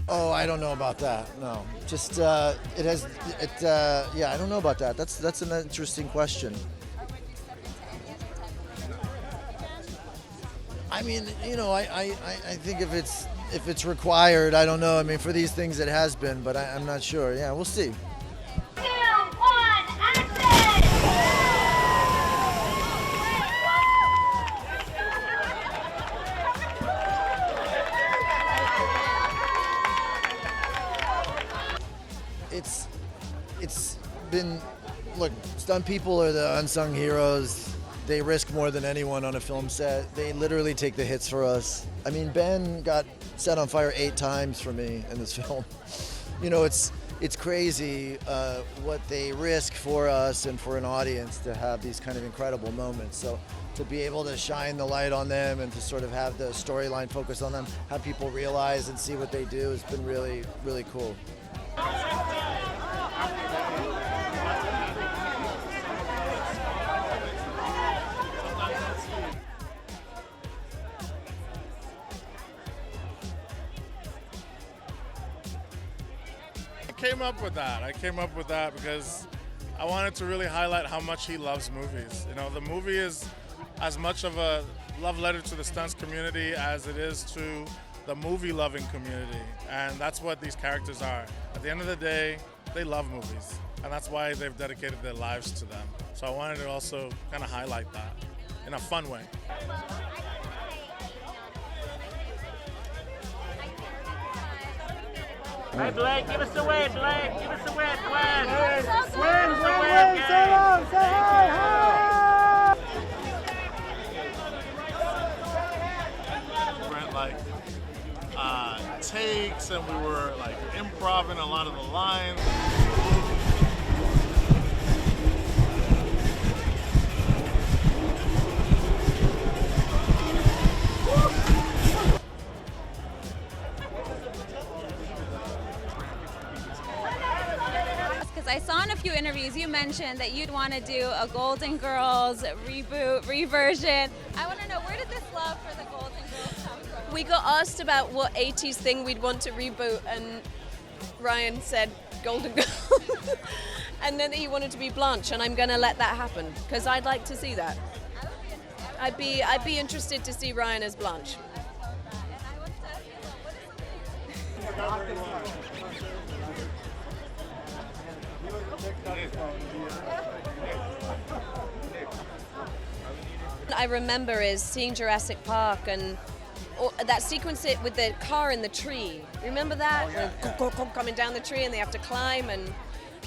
Oh, I don't know about that. No, just it has it. Yeah, I don't know about that. That's an interesting question. I mean, I think if it's required, I don't know. I mean, for these things, it has been, but I'm not sure. Yeah, we'll see. Two, one, action! It's been, look, stunt people are the unsung heroes. They risk more than anyone on a film set. They literally take the hits for us. I mean, Ben got set on fire 8 times for me in this film. It's crazy what they risk for us and for an audience to have these kind of incredible moments. So to be able to shine the light on them and to sort of have the storyline focus on them, have people realize and see what they do has been really, really cool. I came up with that because I wanted to really highlight how much he loves movies. The movie is as much of a love letter to the stunts community as it is to the movie-loving community, and that's what these characters are. At the end of the day, they love movies, and that's why they've dedicated their lives to them. So I wanted to also kind of highlight that in a fun way. Hey Blake, give us a wave, Blake, give us a wave, Gwen. Win, say hello, say hi. We were takes, and we were improvising a lot of the lines. I saw in a few interviews you mentioned that you'd want to do a Golden Girls reboot, reversion. I want to know, where did this love for the Golden Girls come from? We got asked about what 80s thing we'd want to reboot, and Ryan said Golden Girls. And then he wanted to be Blanche, and I'm going to let that happen because I'd like to see that. I'd be interested to see Ryan as Blanche. I remember is seeing Jurassic Park and that sequence with the car in the tree. Remember that? Coming down the tree and they have to climb, and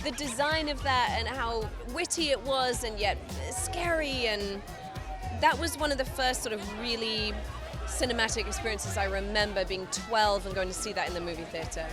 the design of that and how witty it was and yet scary, and that was one of the first sort of really cinematic experiences I remember, being 12 and going to see that in the movie theater.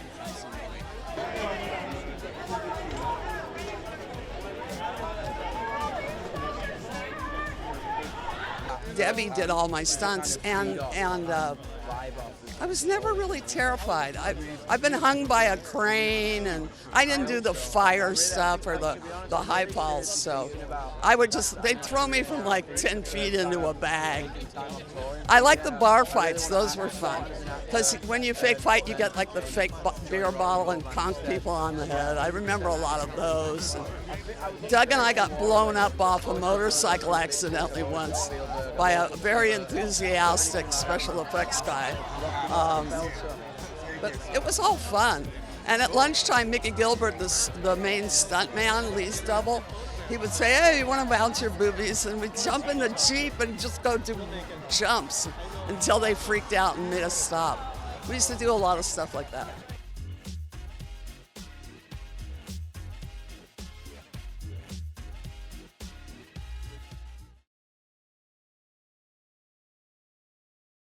Debbie did all my stunts, and I was never really terrified. I've been hung by a crane, and I didn't do the fire stuff or the high falls, so they'd throw me from 10 feet into a bag. I like the bar fights, those were fun. Because when you fake fight, you get the fake beer bottle and conk people on the head. I remember a lot of those. Doug and I got blown up off a motorcycle accidentally once by a very enthusiastic special effects guy. But it was all fun. And at lunchtime, Mickey Gilbert, the main stunt man, Lee's double, he would say, "Hey, you want to bounce your boobies?" And we'd jump in the Jeep and just go do jumps until they freaked out and made us stop. We used to do a lot of stuff like that.